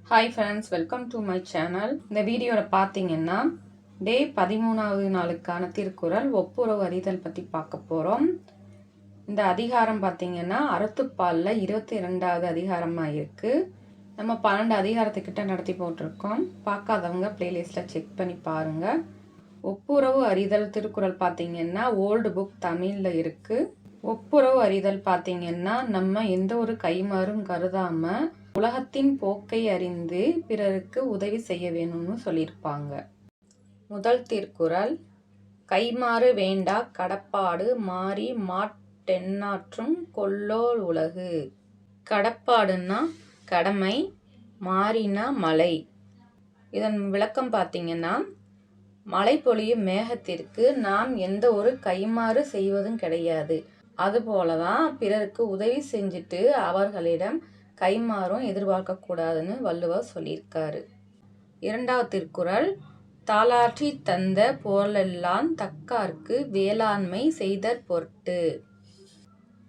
Hi friends, welcome to my channel. இந்த வீடியோவில் பார்த்தீங்கன்னா டே 13வது நாளுக்கான திருக்குறள் ஒப்புரவு அறிதல் பற்றி பார்க்க போகிறோம். இந்த அதிகாரம் பார்த்தீங்கன்னா அறத்துப்பாலில் 22வது அதிகாரமாக இருக்குது. நம்ம 12 அதிகாரத்துக்கிட்ட நடத்தி போட்டிருக்கோம். பார்க்காதவங்க பிளேலிஸ்ட்டில் செக் பண்ணி பாருங்கள். ஒப்புரவு அறிதல் திருக்குறள் பார்த்தீங்கன்னா ஓல்டு புக் தமிழில் இருக்குது. ஒப்புரவு அறிதல் பார்த்தீங்கன்னா நம்ம எந்த ஒரு கைமாறும் கருதாமல் உலகத்தின் போக்கை அறிந்து பிறருக்கு உதவி செய்ய வேணும்னு சொல்லியிருப்பாங்க. முதல் திருக்குறள், கைமாறு வேண்டா கடப்பாடு மாறி மாட்டென்னாற்றும் கொல்லோல் உலகு. கடப்பாடுன்னா கடமை, மாறினா மழை. இதன் விளக்கம் பார்த்தீங்கன்னா, மழை பொழியும் மேகத்திற்கு நாம் எந்த ஒரு கைமாறு செய்வதும் கிடையாது. அதுபோலதான் பிறருக்கு உதவி செஞ்சுட்டு அவர்களிடம் கைமாறும் எதிர்பார்க்கக்கூடாதுன்னு வள்ளுவர் சொல்லியிருக்காரு. இரண்டாவது திருக்குறள், தாளாற்றி தந்த பொருளெல்லாம் தக்கார்க்கு வேளாண்மை செய்தற் பொருட்டு.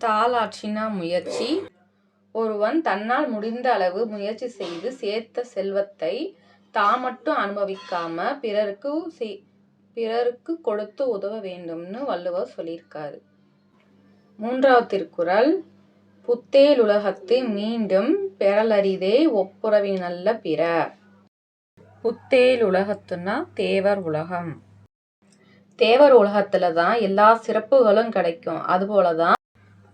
தாளாற்றினா முயற்சி. ஒருவன் தன்னால் முடிந்த அளவு முயற்சி செய்து சேர்த்த செல்வத்தை தான் மட்டும் அனுபவிக்காம பிறருக்கு கொடுத்து உதவ வேண்டும்னு வள்ளுவர் சொல்லியிருக்காரு. மூன்றாவது திருக்குறள், புத்தேல் உலகத்து மீண்டும் பெறலரிதே ஒப்புரவினல்ல பிற. புத்தேல் உலகத்துனா தேவர் உலகம். தேவர் உலகத்துல தான் எல்லா சிறப்புகளும் கிடைக்கும். அதுபோலதான்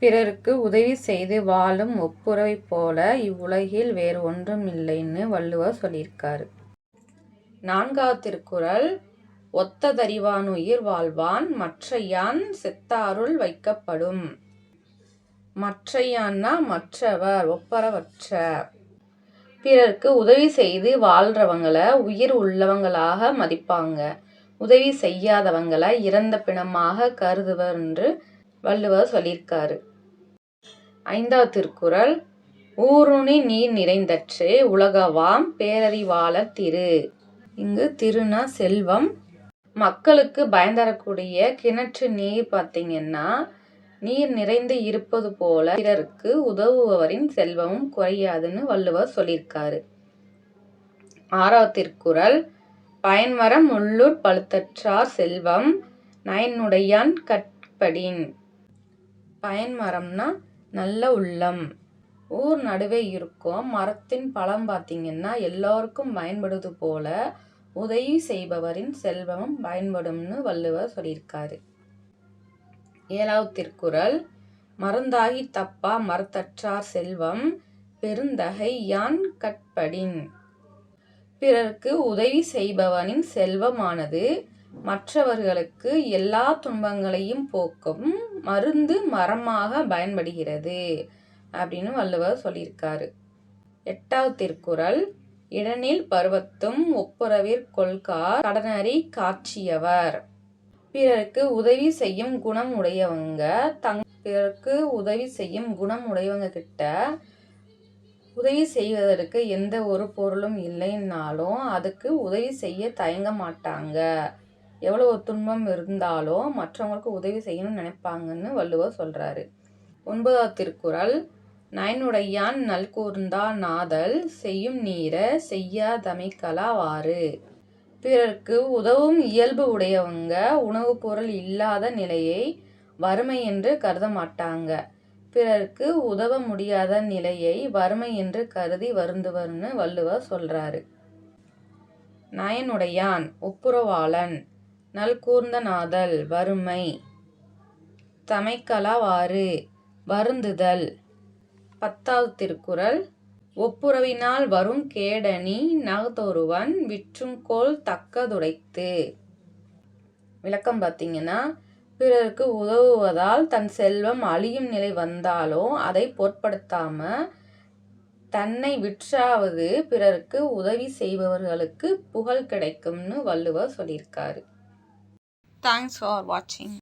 பிறருக்கு உதவி செய்து வாழும் ஒப்புரவை போல இவ்வுலகில் வேறு ஒன்றும் இல்லைன்னு வள்ளுவர் சொல்லியிருக்காரு. நான்காவது திருக்குறள், ஒத்ததறிவானுயிர் வாழ்வான் மற்றையான் செத்தாருள் வைக்கப்படும். மற்றையான்னா மற்றவர், ஒப்பரவற்ற. பிறருக்கு உதவி செய்து வாழ்றவங்களை உயிர் உள்ளவங்களாக மதிப்பாங்க. உதவி செய்யாதவங்களை இறந்த பிணமாக கருதுவர் என்று வள்ளுவர் சொல்லியிருக்காரு. ஐந்தாவது திருக்குறள், ஊருணி நீர் நிறைந்தற்றே உலகவாம் பேரறிவாளர் திரு. இங்கு திருனா செல்வம். மக்களுக்கு பயன் தரக்கூடிய கிணற்று நீர் பார்த்தீங்கன்னா நீர் நிறைந்து இருப்பது போல பிறருக்கு உதவுபவரின் செல்வமும் குறையாதுன்னு வள்ளுவர் சொல்லியிருக்காரு. ஆறாவது திருக்குறள், பயன்மரம் உள்ளூர் பழுத்தற்றார் செல்வம் நயனுடையான் கற்படின். பயன்மரம்னா நல்ல உள்ளம். ஊர் நடுவே இருக்கும் மரத்தின் பழம் பார்த்தீங்கன்னா எல்லோருக்கும் பயன்படுவது போல உதவி செய்பவரின் செல்வமும் பயன்படும்னு வள்ளுவர் சொல்லியிருக்காரு. ஏழாவது திருக்குறள், மருந்தாகி தப்பா மரத்தற்றார் செல்வம் பெருந்தகை யான் கற்படின். பிறருக்கு உதவி செய்பவனின் செல்வமானது மற்றவர்களுக்கு எல்லா துன்பங்களையும் போக்கும் மருந்து மரமாக பயன்படுகிறது அப்படின்னு வள்ளுவர் சொல்லியிருக்காரு. எட்டாவது திருக்குறள், இடனில் பருவத்தும் ஒப்புரவிற் கொள்கார் கடனறி காட்சியவர். பிறருக்கு உதவி செய்யும் குணம் உடையவங்க கிட்ட உதவி செய்வதற்கு எந்த ஒரு பொருளும் இல்லைன்னாலும் அதுக்கு உதவி செய்ய தயங்க மாட்டாங்க. எவ்வளவு துன்பம் இருந்தாலும் மற்றவங்களுக்கு உதவி செய்யணும்னு நினைப்பாங்கன்னு வள்ளுவர் சொல்றாரு. ஒன்பதாவது திருக்குறள், நயனுடையான் நல்கூர்ந்தா நாதல் செய்யும் நீர செய்யாதமைக்கலாவாறு. பிறருக்கு உதவும் இயல்பு உடையவங்க உணவு பொருள் இல்லாத நிலையை வறுமை என்று கருத மாட்டாங்க. பிறருக்கு உதவ முடியாத நிலையை வறுமை என்று கருதி வருந்துவர்னு வள்ளுவர் சொல்றாரு. நயனுடையான் ஒப்புரவாளன், நல்கூர்ந்த நாதல் வறுமை, தமைக்கலாவாறு வருந்துதல். பத்தாவது திருக்குறள், ஒப்புரவினால் வரும் கேடனி நகதொருவன் விற்றுங்கோல் தக்கதுடைத்து. விளக்கம் பார்த்தீங்கன்னா, பிறருக்கு உதவுவதால் தன் செல்வம் அழியும் நிலை வந்தாலும் அதை பொருட்படுத்தாம தன்னை விற்றாவது பிறருக்கு உதவி செய்பவர்களுக்கு புகழ் கிடைக்கும்னு வள்ளுவர் சொல்லியிருக்காரு. தேங்க்ஸ் ஃபார் வாட்சிங்.